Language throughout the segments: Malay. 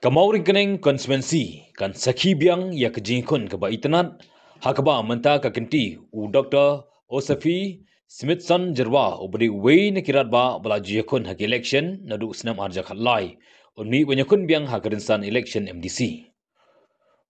Kamauring keneng konsumensi kan sakhi biang ya kejingkon keba itnat hakaba menta ka kenti u Dr. Osafi Smithson Jerwa ubri wei nekirat ba belaju yakun hak election nadu senam arja khatlai unmi banyakun biang hak rinsan election MDC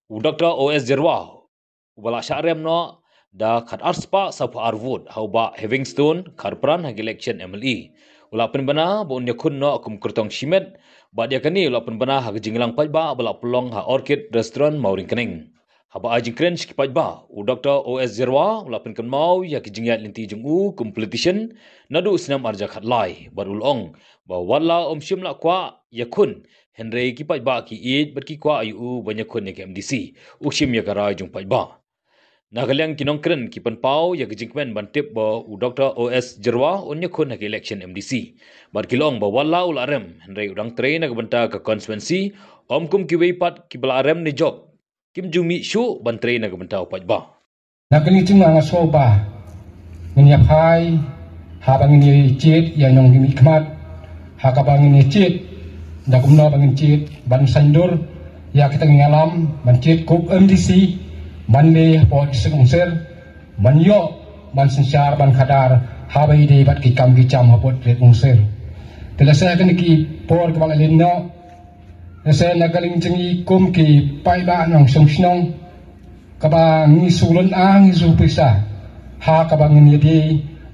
u Dr. OS Jerwa ubala syarem no da khat arspa sapa arvut hauba Havingstone karpran hak election MLE ula penbana bon yakun no akum kurtong shimet ba dia kani ula penbana hak jinglang pajba bala pelong ha Orchid Restaurant Mauring Keneng haba ajing kren ki pajba u Dr. OS Zerwa ula penkan mau ya ki jingyat linti jungu competition nadu senam arja khatlai barul ong ba wala shimla kwa yakun Henry ki pajba ki id berki kwa ayu banyakun ya MDC ushim ya karai jung pajba Nagalyang kinongkren ki penpau ya gejingmen bantip ba u Dr. OS Jerwa unya kun hak election MDC. Bar kilong ba wala ul arem henry udang train na banta ka konsuensi kum ki weipat ki bala arem ni job. Kim jumi shu ban train na banta upat ba. Nakani tunga nga soba. Ngnya phai ha bangini chit ya nong mi khmat ha ka bangini chit da kumno bangin chit ban sandur ya kita ngalam ban chit kup MDC ban me po sing ser ban yo ban sensyar ban khadar habai de bat ki kam ki cham hapot ret ser telasa kan ki por ka bala linno nasa nagaling chingi kum ki pai ba nong song snong ka ba ngi sulun ang zu pisa ha ka ba ngi di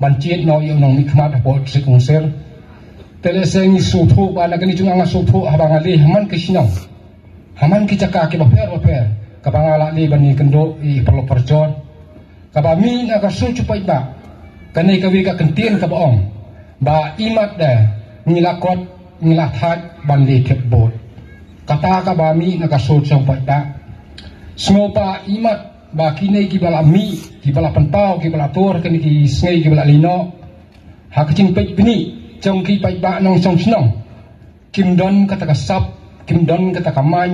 ban chiet no yo nong mi khmat hapot sing ser telasa ngi su thu ba nagaling chung ang su thu ha ba ngali haman ki snong haman ki chaka ki ba per kabangala ni bani kendo I perlu perjon kabami na ka su chupai ba kanai kawi ka kentien ka baong ba imat da ngilakot ngilathat ban li thep bot kata kabami na ka su chupai ba smopa imat ba kinai ki bala mi ki bala panpau ki bala tor kan ki sngai ki bala lino ha kaching pe bini chong ki pai ba nong song snong kim don kata ka sap kim don kata ka man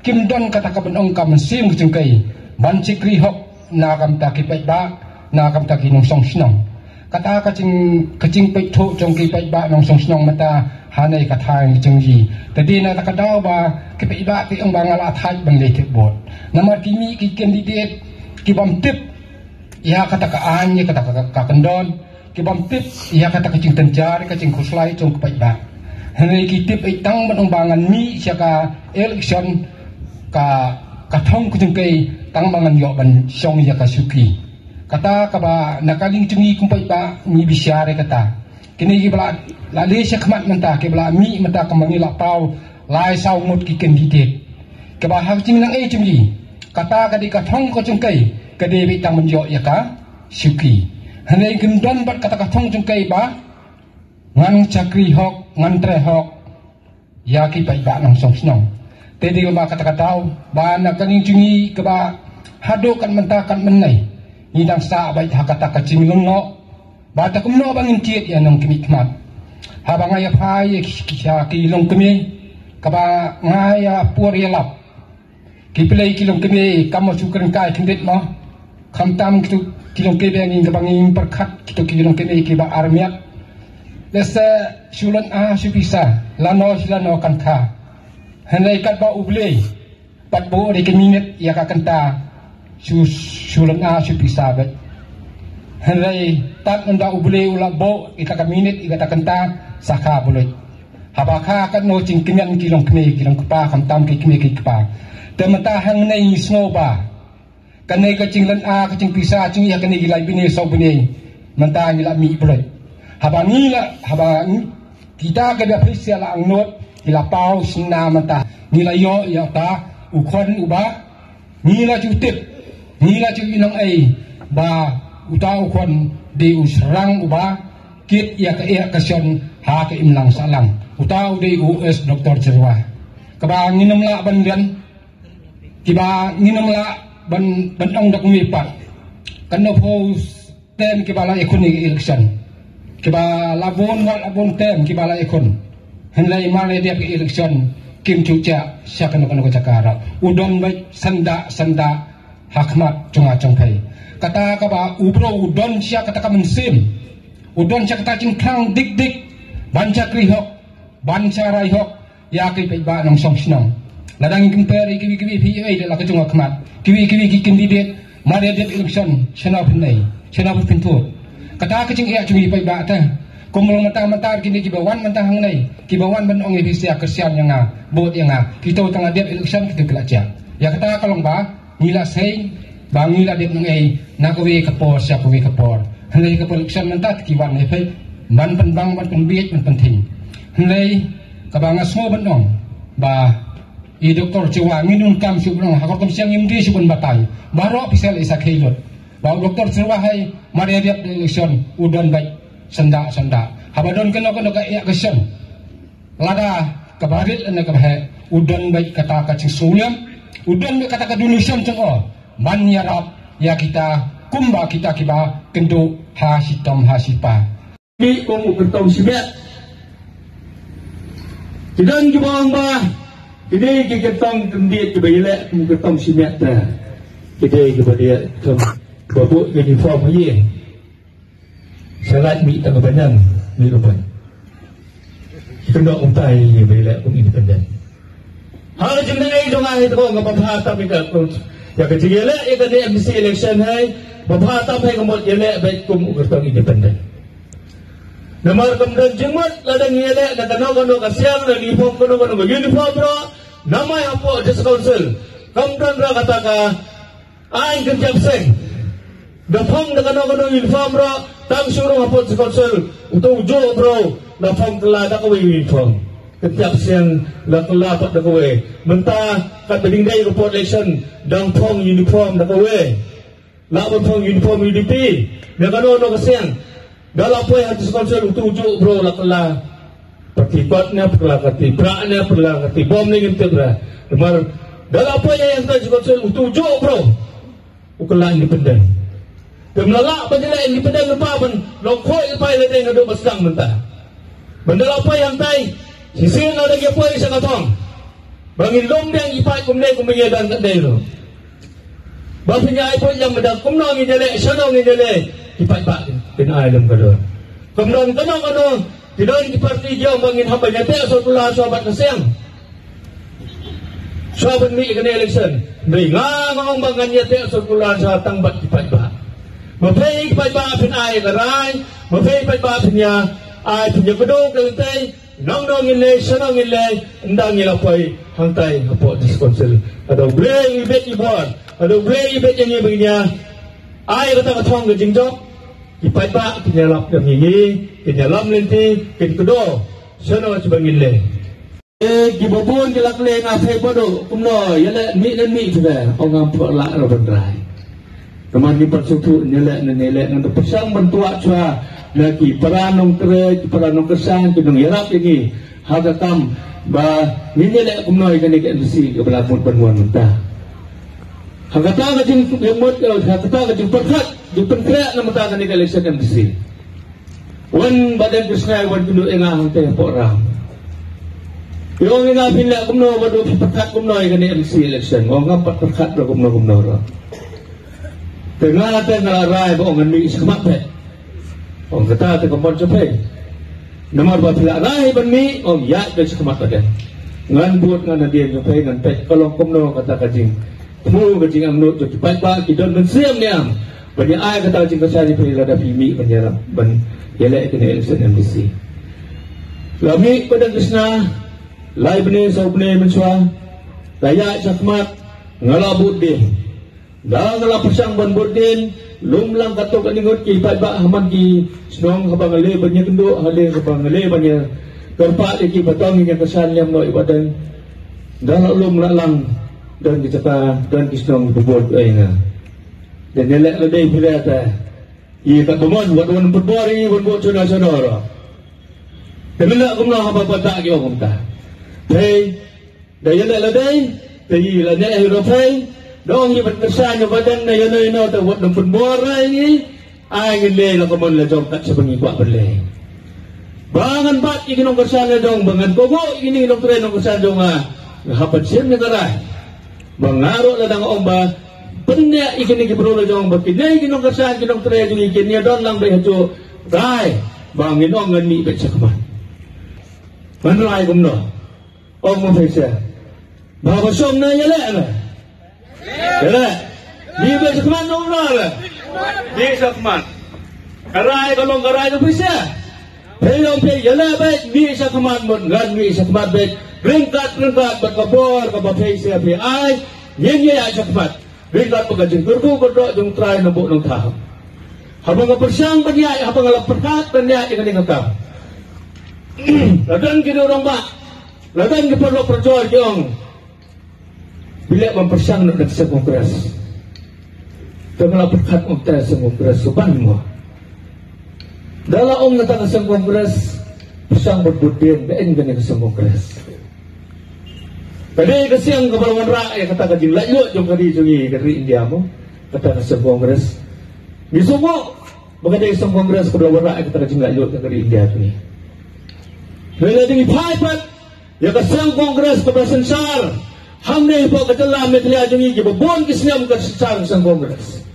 kim don kata ka benong ka mensim kejengkai ban cikri hok na kam ta ki pai ba na kam ta ki nong song snong kata ka kaching pai tho chong ki pai ba nong song snong mata hanai ka thai jengji tadi na ta ka daw ba ki pai ba ti ong bangala thai ban le ke bot namar ki mi ki candidate ki bam tip ya kata ka an ya kata ka kendon ki bam tip ya kata ka tenjar ka khuslai chong ki pai ba hanai ki tip ai tang ban ong bangan mi sia ka election ka thong ku jengkai tang mangan yo ban song ya ka suki kata ka ba nakaling cungi kumpai ba mi bisyare kata kini ki bala la le khmat menta ke bala mi menta ka mangila pau lai sau mut ki candidate ke ba hak jing nang e cungi kata ka di ka thong ko jengkai ka de bi tang man yo ya ka suki hanai gendon bat kata ka thong jengkai ba ngan chakri hok ngan tre hok ya ki pai ba nang song snong tadi ba kata-katau ba nakaning cungi ke ba hado kan mentakan menai nidang sa bai hakata ka cimilong no ba ta kumno bangin tiet ya nong kimikmat habang ngaya phai kisha kilong kemi ka ba ngaya pur ya lap ki play kilong kemi kamo sukren kai kindet mo kham tam kitu kilong kemi ngin ka bangin perkhat kitu kilong kemi ki ba armiat lesa sulan a supisa lano kan kha henai kat ba uble pat bo de minit ya ka kanta sulan a supisa bet henai tat unda uble ula bo ika ka minit ika ta kanta sakha boloi habakha kat no jing kinyan kilong kpa kham tam ki kme ki kpa temata hang nei snoba kanai ka jinglan a ka jing pisa jing ya kanai gilai bini so bini manta ngila mi boloi haba kita ka da prisia la angnot ila pau sina mata nila yo ya ta ukon uba nila jutip nila ju inang ai ba uta ukon de usrang uba kit ya ka sion ha ka imlang salang uta de US Dr. Jerwa ka ba nginam la ban den ki ba nginam la ban ong dak mi pat kan no pos ten ki ba la ekonomi election ki ba labon tem ki ba la ekon henlai male dia ke election kim chucha syakan ko cakara udon bai sanda hakmat cunga congpai kata ka ba ubro udon sia kata ka mensim udon sia kata cingkang dik banca krihok banca raihok ya ke pe ba nong song snong ladang compare kiwi PA adalah kecung khmat kiwi candidate Mariadet election chana penai chana pintu kata kecing ia cumi pai ba ta komong mentah kini kibawan mentah hang nai kibawan ben ong evisia kesian yang bot yang kita tengah dia election kita kelajang ya kata kalong ba ngila sei ba ngila dia ngai nak we kapor sia we kapor hanai kapor election mentah kiwan ne pai man penbang man penbiet man penting hanai kabanga semua ben ong ba i doktor cewa minum kam subnong hakor kam siang imdi subun batai baru official isa khailot ba doktor cewa hai maria dia election udan baik senda habadon kena ka ya kesan lada kabarit ana kabhe udan baik kata kacing sulam udan baik kata kadulusan cengo man yarap ya kita kumba kita kiba kendo hasitam hasipa ni kong uketong simet tidak jubang ba ini ketong kendit kebailek ketong simet ta kita kebadia kem babuk uniform ye salat mi tak kebanyan mi rupan kena untai ye bailek pun independen hal jenai dongai itu ngapa bahata mika ya kecilek ya kena MC election hai bahata hai kemot yelek baik kum ketong independen Namar kemudian jemut ladang yelek dan kano kasiang dan uniform kano uniform bro nama yang apa dis council kemudian bro katakan aing kerja seng dapong dengan kano uniform bro tang suruh apa dis council untuk ujo bro dapong telah dak we uniform ketiap siang la telah tak dak we mentah kat dingdai report election dang pong uniform dak we la pong uniform UDP dan kano kasiang dalam apa yang hadis konsul tujuh bro laklah pertibatnya perlakati beraknya perlakati bom ni gitu bro demar dalam apa yang hadis konsul tujuh bro ukelah independen demlala penjela independen lupa ben lokoi pai le deng adu basang mentah benda apa yang tai sisi ada dia poi sa katong bangin lom yang ipai kumne kumye dan kadai lo bapnya ipai yang medak kumno ngijele sono ngijele ipai pak bin alam kadon kemudian kano tidak di parti jauh bangin hamba nyata setelah sahabat kesiang sahabat mi kena election beri ngong bangan nyata setelah sahabat tangbat ipai pak mafai ipai pak bin ai karai mafai ipai pak punya ai punya kedong kelentai nong ngile senong ngile endang ngilapai hantai apa diskonsel ada boleh ibet ibuan ada boleh ibet yang begini ai kata katong ke jingjok ipai pak kinyalap yang ini kinyalam nanti kin kedo sono sebangin le gibobon kilak le ngafe bodo kumno yale mi nan mi juga ongam pelak ro bendrai teman di persutu nyele nele nang pesang bentua cua lagi peranong kere peranong kesan kidung yarap ini hagatam ba nyele kumno ikani ke besi ke belakon penuan mentah hagata kajing lemot hagata kajing perkat di penkreat nama tak akan election MC. Wan badan Krishna wan dulu engah hantai orang. Yung engah pindah kumno badu perkat kumno ikan MC election. Oh ngapat perkat ro kumno ro. Tengah rai bo ngan mi sekemak pe. Oh kata te kompon cepe. Nomor ba pila rai ban mi oh ya de sekemak ada. Ngan buat ngan dia cepe ngan pe kalau kumno kata kajing. Mu kajing ang nut cepat ba kidon men siam niam. Banyak ayat kata jika saya dipilih ada pimi penjara ban yelek kena election MDC. Lami pada Krishna, lai bene sau bene mensua, daya sakmat ngalabut din. Dah ngala pasang ban bordin, lumlang katok kaningot ki pai ba haman ki snong kabang le banyak kendo hale kabang le banyak kerpa ki batong yang kesan yang noi badan. Dah lum lang dan kita dan kisnong bobot aina. Dan nilai ladai bila ta, ia tak bermon buat orang berbori, buat saudara. Tapi nak kumlah apa tak kau kumta. Hei, dah nilai ladai, tapi ladai Eropay, dong ia berkesan yang badan na yana yana tak buat orang berbori ini, ay nilai nak kumon lajong tak sebengi kuat berlai. Bangan bat ikinong kesan lajong, bangan kogo ikinong tren ng kesan jong hapat sim negara. Bangarok ladang omba. Penya ikin berolo jong bakinnya ikin nong kesan ikin nong tere jong ikin niya don lang behajo rai bangin ong ngani becak man manrai kumno ong mo fesa Bahawa somna yelek lah. Yelek. Di besakman nomna lah. Di sakman. Karai kalau karai tu bisa. Pelong pe yelek baik di sakman mon gan di sakman baik. Ringkat berkabur kapai siapa ai. Yang ai sakman. Ringkat pegajin kurku kodok jung try nambuk nang tahap. Habang ngapersang banyai, habang ngalaperkat banyai ikan ikan kau. Ladan kita orang bak. Ladan kita perlu perjual jong. Bila mempersang nak dasar kongres. Tengah perkat untuk kongres seban mo. Dalam orang datang ke kongres, persang berbudin, bein gani ke kongres. Tadi kesiang kepalawan rakyat kata kajing layuk jom kari jungi kari India mo. Kata ke kongres. Di semua berkata ke kongres kepalawan rakyat kata kajing layuk kari India tu ni. Bila tinggi paipat, ya kesiang kongres kepada sensar. Hamne po katalam metlia jungi ki babon kisniam ka sensar sang kongres.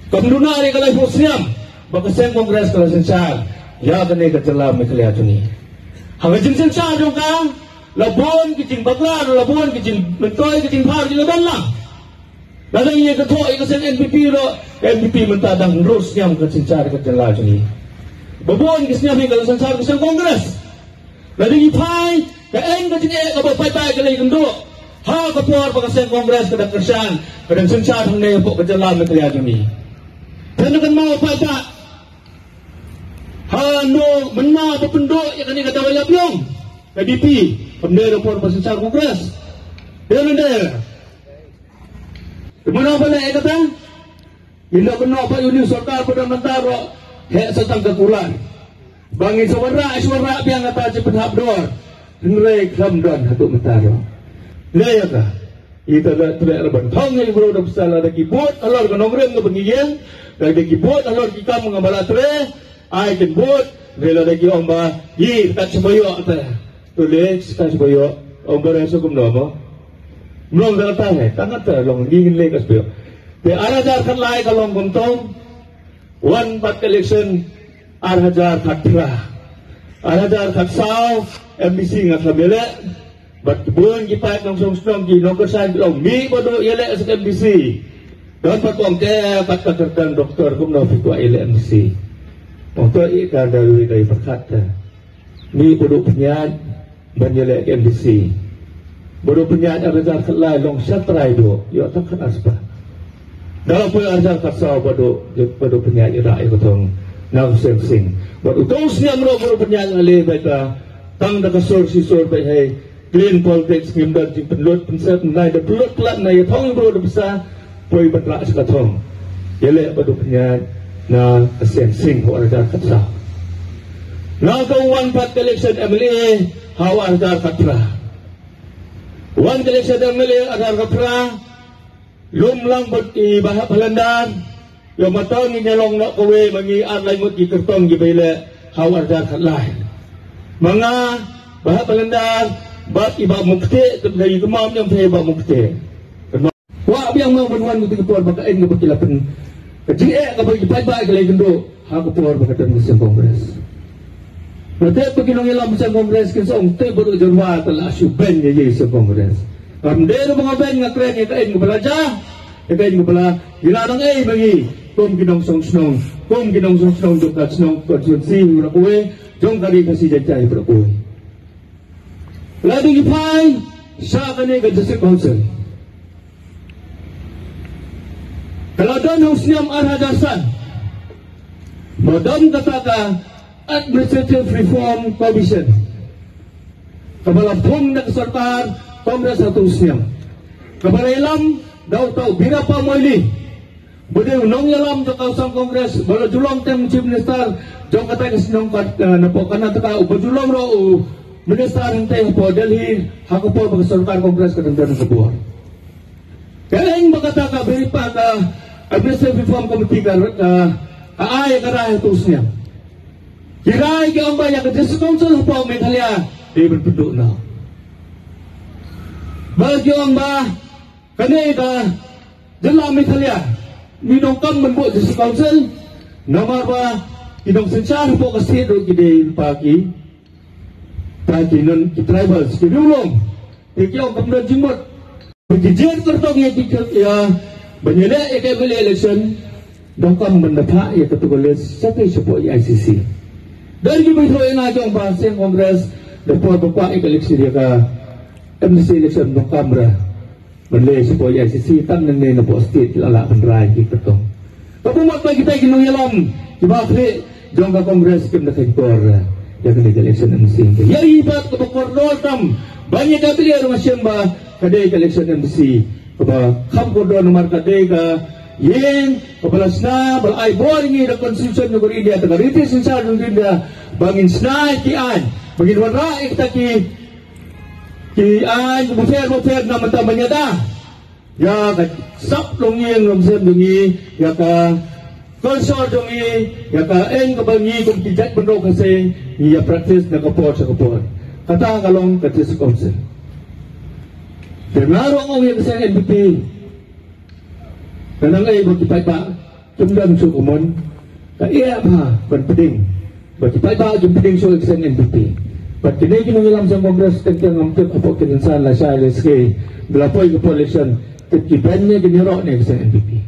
Kamduna ni kalai po sniam, baka sang kongres kala sensar. Ya kane katalam metlia jungi. Hang jing sensar jong kang, labon kijing baglar, labon kijing mentoy kijing par jing dan lang. Ladang ye kato ikasen NPP ro, NPP mentadang rus niam ka sensar katalam jungi. Babon kisniam ni kala sensar sang kongres. Ladang ipai ka en ka jing ka pai kalai kendo. Ha kapor pagkaseng kongres kadang kersan kadang sensar hang ne po kajalan metlia jumi. Tenagan mau pada ha no menna pependuk yang kani kata wayap yong KDP pemdera por sensar kongres. Dia mendera. Mana bala kata? Ila kena Pak Yuni Sarkar pada mentaro hek setang kekulan. Bangi suara biang kata cepat habdor. Nrei khamdan hatu mentaro. Laya ka, ita la tulak laban thong ni bro dap sala da kibot alor ka nongrem ka bangiyeng da kibot alor ki kam ngabala tre ai ken bot vela da ki omba yi ta chboyo ta tule ta chboyo omba reso kum nomo mlong da ta hai tangat ta long ngin le ka chboyo te arajar khan lai ka long kum tong one bat election arajar khatra arajar khatsau MBC ngakhabele But buon gipat ng song gi no kersan long mi bodo yele sa MBC. Don patong ke pat katerdan doktor kum no fitu ile MBC. Untuk ika dari perkata. Mi bodo penyat ban yele MBC. Bodo penyat arajar kelai long satrai do yo takkan aspa. Dalam pun arajar kasau bodo penyat ira ikutong nang sing. Bodo tos niam ro bodo penyat ale baita tang da kasor sisor bai hai clean politics ngimdan jing penlut pensat nai da pelut plat nai thong bro da besar poi batla ska thong yele badu pnya na asen sing ho arja khatra na ko one pat election MLA how arja khatra one election MLA arja khatra lum lang bot i bah Balandan yo matong ni nyalong na kowe mangi arlai mut ki kertong gi bele how arja khatlai mga bah Balandan Bat iba mukte dari kemam yang saya iba mukte. Wa biang mau benuan itu kepuar bakain ke perkilapan. Kecing kabagi pai-pai kalai gendo ha kepuar bakatan ke kongres. Berarti peginong ilam sa kongres kin song te bodo jorwa tala suben ye sa kongres. Kamdero mga ben nga kren ye kain belaja. Kain bela gilarang bagi kum ginong song kum ginong song dokat snong konstitusi ura kowe jong kali kasi jajai pro kowe. Lalu ipai sa kani ka district council. Kalau dan husniam arhadasan, madam kata ka administrative reform commission. Kabalapong na sarkar kongres satu husniam. Kabalilam daw tau bira pa moili. Bude unong yalam sa kausang kongres bala julong tem chief minister jong kata kasinong napo kana ta ubajulong ro Minister ng tayo po, Delhi, ako po mag-sarkar kongres ka ng ganun sa buwan. Kaya yung magkataka, beripa ka, administrative reform committee ka, kaaya ka raya tos niya. Kiray ka ang bayan, ka-district council po, may kalya, di berpenduk na. Bagi ang ba, kanay ka, dala may kalya, minong kang manbo district council, namar ba, inong sensar po kasi doon kini pagi, Takinan tribals kinulong Tikiong kemudian jimut. Berjijir kertong yang tikik ya. Banyaknya ikan election. Dongkam mendapat ya ketulis satu support ICC. Dan juga itu yang ajong bahas yang Kongres dapat bapak election dia ke MC election dongkam dah. Benda support ICC tan nene nabo state lala penrai kita tu. Tapi mak kita kena yalam. Cuma klik jongka Kongres kena kekor. Ya kena election MC. Ya ibat ke bakor tam. Banyak kali dia rumah siamba kadai election MC. Keba kam kodo nomor kadai ke yen kepala sna balai boring da konstitusi negara India ta riti sinsar India bangin sna kian bangin wara kita ki an mofer na mata manyada ya ka sap longing lomsem dungi ya ka konsor dungi ya ka eng ka bangi kum tijat bendo kasi ya practice na kapor sa kapor kata kalong katis council denaro ang yang sa NPP Kanang ay berkipai ba jumdan su kumon ka iya ba penting berkipai ba jum penting su eksen NPP but kini kini dalam sang kongres tentang amtip apa kinsan la sa LSK belapoi ke election kibannya kini ro ne eksen NPP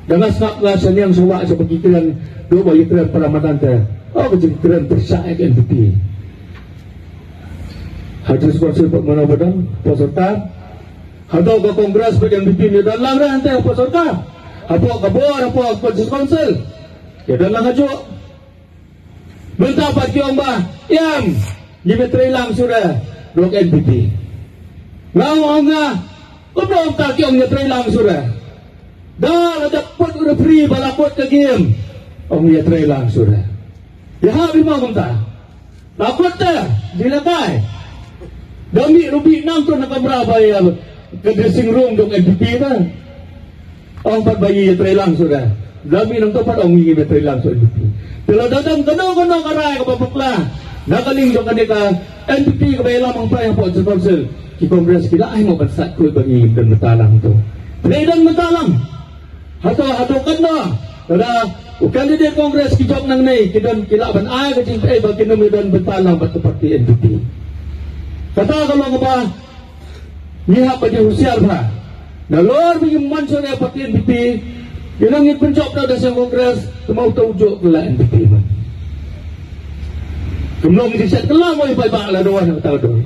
dengan sak la sa yang suwa sa pagkikiran do ba yitran paramatan ta oh kejikiran tersa NPP hadis sponsor mana badan peserta Hadau ke Kongres bagian NPP dan lang ran teh peserta. Apa kabor apa council. Ya dan lang ajo. Minta pat ki omba. Yam. Dimetri lang sudah dok NPP. Lawan nga. Kuno ta ki om dimetri lang sudah. Dah ada pot udah free balapot ke game. Om dimetri lang sudah. Ya habi mau kumta. Lapot ta dilakai. Dami rubi nang tu nak berapa ya? Ke dressing room dong NPP na. Ang pagbayi trailang sudah. Dami ng topat ang wingi trailang so NPP. Pero dadang kano karay kapapukla. Nakaling dong kanika NPP kabay lamang pa yung po sa council. Ki Congress kila ay mo bansat ko bagi dan matalang to. Trailang matalang. Hato kano. Kada candidate Congress ki job nang nay kidon kila ban ay kajing ay bagi numudan matalang pat parti NPP. Kata kalau ba niha pa di husiar ba na lor bigim manso na pati NPP ginangit penjok na da sa Kongres tumaw tawjo kala NPP man kumlong di set kala mo ipay ba la doon ang tao doon